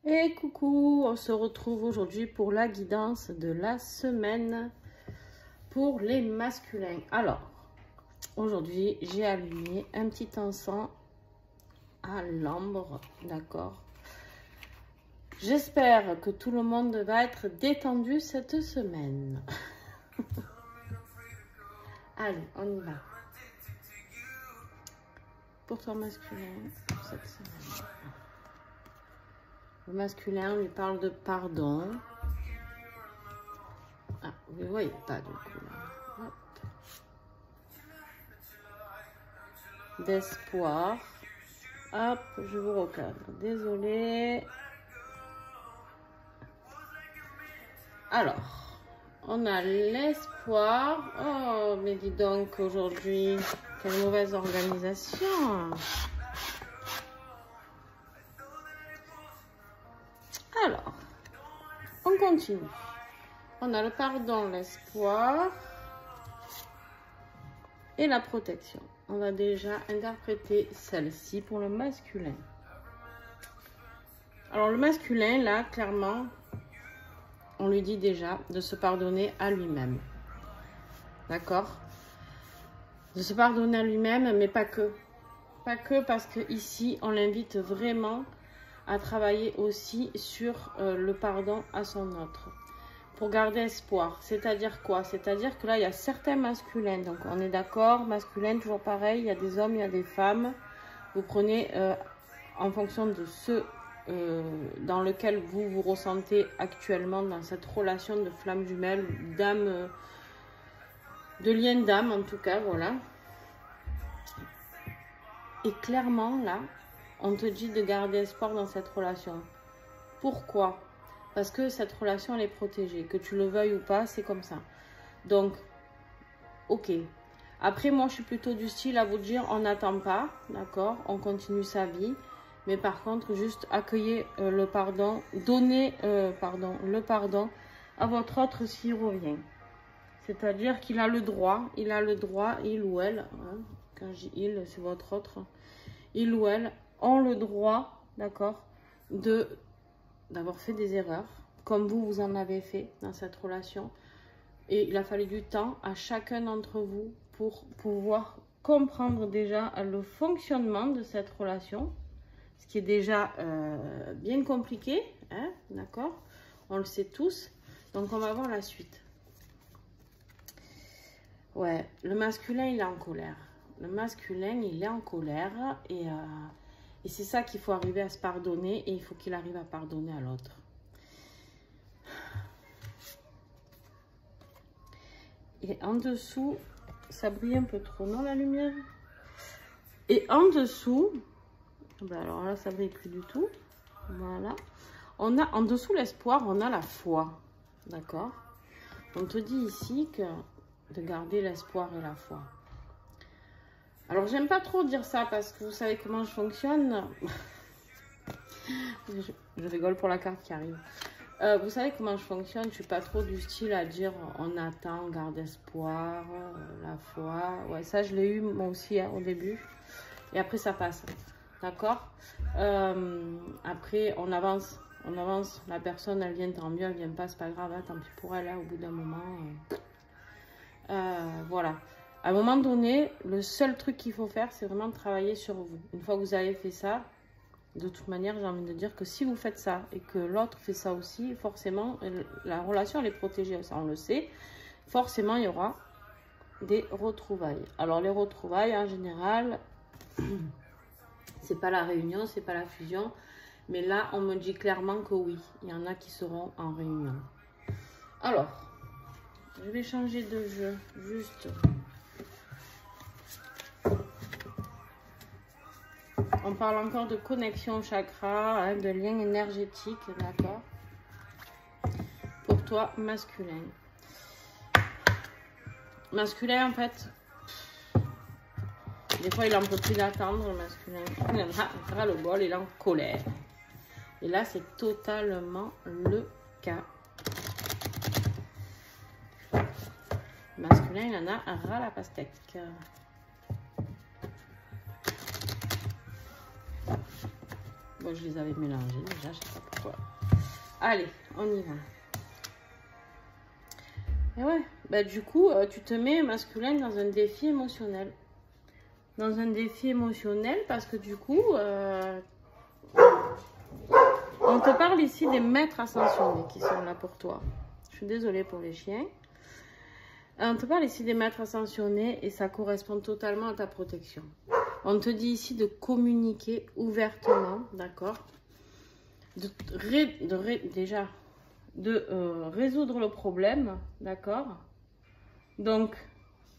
Et coucou, on se retrouve aujourd'hui pour la guidance de la semaine pour les masculins. Alors, aujourd'hui, j'ai allumé un petit encens à l'ambre, d'accord? J'espère que tout le monde va être détendu cette semaine. Allez, on y va. Pour ton masculin, pour cette semaine. Le masculin lui parle de pardon. Ah, vous ne voyez pas du coup là. D'espoir. Hop, je vous recadre. Désolée. Alors, on a l'espoir. Oh, mais dis donc aujourd'hui, quelle mauvaise organisation. Alors, on continue. On a le pardon, l'espoir et la protection. On va déjà interpréter celle-ci pour le masculin. Alors, le masculin, là, clairement, on lui dit déjà de se pardonner à lui-même. D'accord? De se pardonner à lui-même, mais pas que. Pas que parce que ici, on l'invite vraiment à travailler aussi sur le pardon à son autre. Pour garder espoir. C'est-à-dire quoi? C'est-à-dire que là, il y a certains masculins. Donc, on est d'accord, masculin, toujours pareil. Il y a des hommes, il y a des femmes. Vous prenez en fonction de ce dans lequel vous vous ressentez actuellement dans cette relation de flamme jumelle, d'âme, de lien d'âme en tout cas, voilà. Et clairement, là, on te dit de garder espoir dans cette relation. Pourquoi? Parce que cette relation, elle est protégée. Que tu le veuilles ou pas, c'est comme ça. Donc, ok. Après, moi, je suis plutôt du style à vous dire, on n'attend pas, d'accord? On continue sa vie. Mais par contre, juste accueillez le pardon. Donnez le pardon à votre autre s'il revient. C'est-à-dire qu'il a le droit, il ou elle, hein, quand je dis il, c'est votre autre, il ou elle ont le droit, d'accord, d'avoir fait des erreurs, comme vous en avez fait dans cette relation. Et il a fallu du temps à chacun d'entre vous pour pouvoir comprendre déjà le fonctionnement de cette relation, ce qui est déjà bien compliqué, hein, d'accord, on le sait tous. Donc on va voir la suite. Ouais, le masculin, il est en colère. Le masculin, il est en colère et c'est ça qu'il faut arriver à se pardonner et il faut qu'il arrive à pardonner à l'autre. Et en dessous, ça brille un peu trop, non, la lumière? Et en dessous, ben alors là, ça brille plus du tout. Voilà. On a en dessous l'espoir, on a la foi. D'accord? On te dit ici que de garder l'espoir et la foi. Alors, j'aime pas trop dire ça parce que vous savez comment je fonctionne. je rigole pour la carte qui arrive. Vous savez comment je fonctionne. Je suis pas trop du style à dire on attend, on garde espoir, la foi. Ouais, ça, je l'ai eu moi aussi hein, au début. Et après, ça passe. D'accord? Après, on avance. On avance. La personne, elle vient, tant mieux. Elle vient pas, c'est pas grave. Hein, tant pis pour elle. Hein, au bout d'un moment. Voilà. À un moment donné, le seul truc qu'il faut faire, c'est vraiment de travailler sur vous. Une fois que vous avez fait ça, de toute manière, j'ai envie de dire que si vous faites ça et que l'autre fait ça aussi, forcément, la relation, elle est protégée. Ça, on le sait. Forcément, il y aura des retrouvailles. Alors, les retrouvailles, en général, c'est pas la réunion, c'est pas la fusion. Mais là, on me dit clairement que oui. Il y en a qui seront en réunion. Alors, je vais changer de jeu. Juste... On parle encore de connexion chakra, hein, de lien énergétique, d'accord? Pour toi, masculin. Masculin, en fait, des fois, il en peut plus d'attendre, le masculin. Il en a ras le bol, il est en colère. Et là, c'est totalement le cas. Le masculin, il en a ras la pastèque. Bon, je les avais mélangés déjà, je sais pas pourquoi. Allez, on y va. Et ouais, bah du coup, tu te mets masculin dans un défi émotionnel. Dans un défi émotionnel parce que du coup, on te parle ici des maîtres ascensionnés qui sont là pour toi. Je suis désolée pour les chiens. On te parle ici des maîtres ascensionnés et ça correspond totalement à ta protection. On te dit ici de communiquer ouvertement, d'accord? Déjà, de résoudre le problème, d'accord? Donc,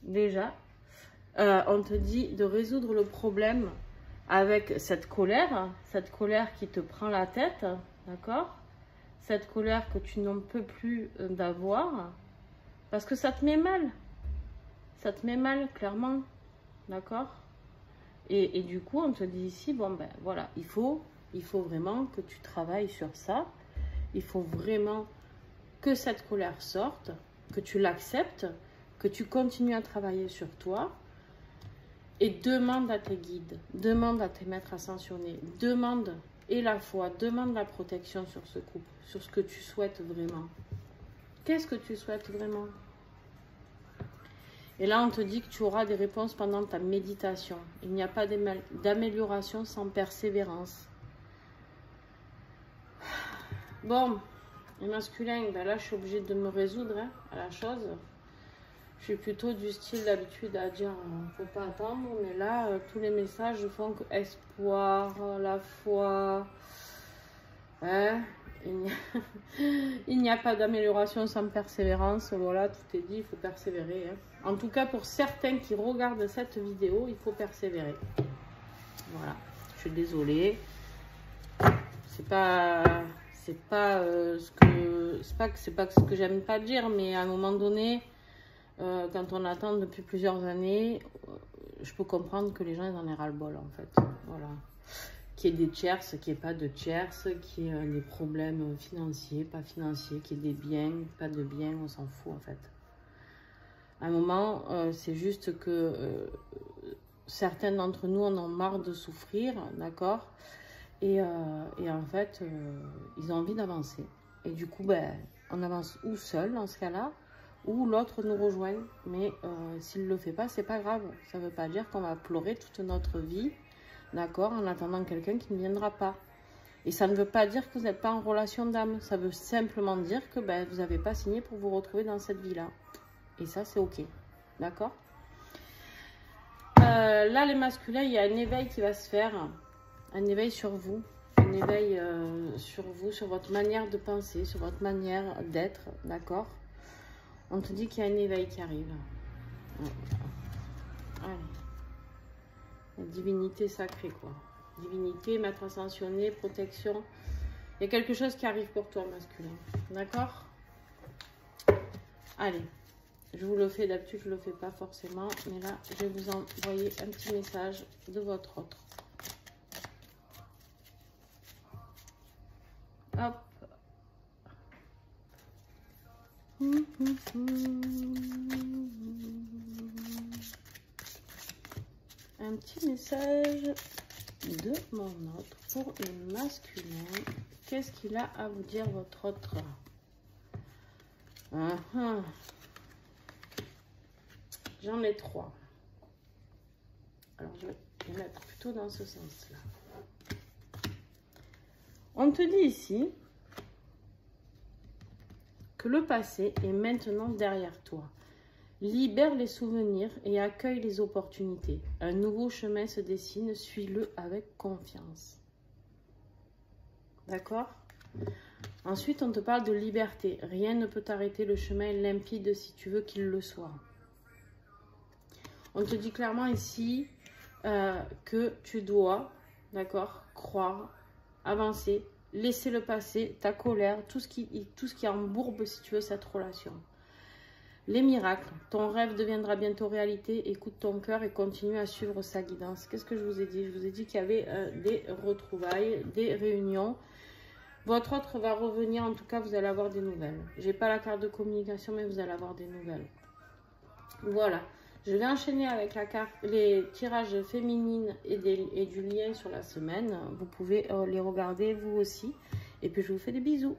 déjà, on te dit de résoudre le problème avec cette colère qui te prend la tête, d'accord? Cette colère que tu n'en peux plus d'avoir, parce que ça te met mal. Ça te met mal, clairement, d'accord? Et du coup, on te dit ici, bon ben voilà, il faut vraiment que tu travailles sur ça. Il faut vraiment que cette colère sorte, que tu l'acceptes, que tu continues à travailler sur toi. Et demande à tes guides, demande à tes maîtres ascensionnés, demande et la foi, demande la protection sur ce couple, sur ce que tu souhaites vraiment. Qu'est-ce que tu souhaites vraiment? Et là, on te dit que tu auras des réponses pendant ta méditation. Il n'y a pas d'amélioration sans persévérance. Bon, les masculins, ben là, je suis obligée de me résoudre hein, à la chose. Je suis plutôt du style d'habitude à dire faut pas attendre, mais là, tous les messages font que espoir, la foi, hein, il n'y a pas d'amélioration sans persévérance. Voilà, tout est dit, il faut persévérer. Hein. En tout cas, pour certains qui regardent cette vidéo, il faut persévérer. Voilà, je suis désolée. C'est pas ce que j'aime pas dire, mais à un moment donné, quand on attend depuis plusieurs années, je peux comprendre que les gens ils en aient ras-le-bol en fait. Voilà. Qu'il y ait des tierces, qu'il n'y ait pas de tierces, qu'il y ait des problèmes financiers, pas financiers, qu'il y ait des biens, pas de biens, on s'en fout en fait. À un moment, c'est juste que certains d'entre nous en ont marre de souffrir, d'accord, et en fait, ils ont envie d'avancer. Et du coup, ben, on avance ou seul dans ce cas-là, ou l'autre nous rejoint. Mais s'il ne le fait pas, c'est pas grave. Ça ne veut pas dire qu'on va pleurer toute notre vie, d'accord, en attendant quelqu'un qui ne viendra pas. Et ça ne veut pas dire que vous n'êtes pas en relation d'âme. Ça veut simplement dire que ben, vous n'avez pas signé pour vous retrouver dans cette vie-là. Et ça, c'est OK. D'accord? Là, les masculins, il y a un éveil qui va se faire. Un éveil sur vous. Un éveil sur vous, sur votre manière de penser, sur votre manière d'être. D'accord? On te dit qu'il y a un éveil qui arrive. Allez. La divinité sacrée, quoi. Divinité, maître ascensionné, protection. Il y a quelque chose qui arrive pour toi, masculin. D'accord? Allez. Je vous le fais, d'habitude, je ne le fais pas forcément. Mais là, je vais vous envoyer un petit message de votre autre. Hop. Un petit message de mon autre pour les masculins. Qu'est-ce qu'il a à vous dire, votre autre? J'en ai 3. Alors, je vais les mettre plutôt dans ce sens-là. On te dit ici que le passé est maintenant derrière toi. Libère les souvenirs et accueille les opportunités. Un nouveau chemin se dessine, suis-le avec confiance. D'accord? Ensuite, on te parle de liberté. Rien ne peut t'arrêter, le chemin est limpide si tu veux qu'il le soit. On te dit clairement ici que tu dois, d'accord, croire, avancer, laisser le passé, ta colère, tout ce qui embourbe, si tu veux, cette relation. Les miracles, ton rêve deviendra bientôt réalité, écoute ton cœur et continue à suivre sa guidance. Qu'est-ce que je vous ai dit? Je vous ai dit qu'il y avait des retrouvailles, des réunions. Votre autre va revenir, en tout cas, vous allez avoir des nouvelles. Je n'ai pas la carte de communication, mais vous allez avoir des nouvelles. Voilà. Je vais enchaîner avec les tirages féminines et du lien sur la semaine. Vous pouvez les regarder vous aussi. Et puis je vous fais des bisous.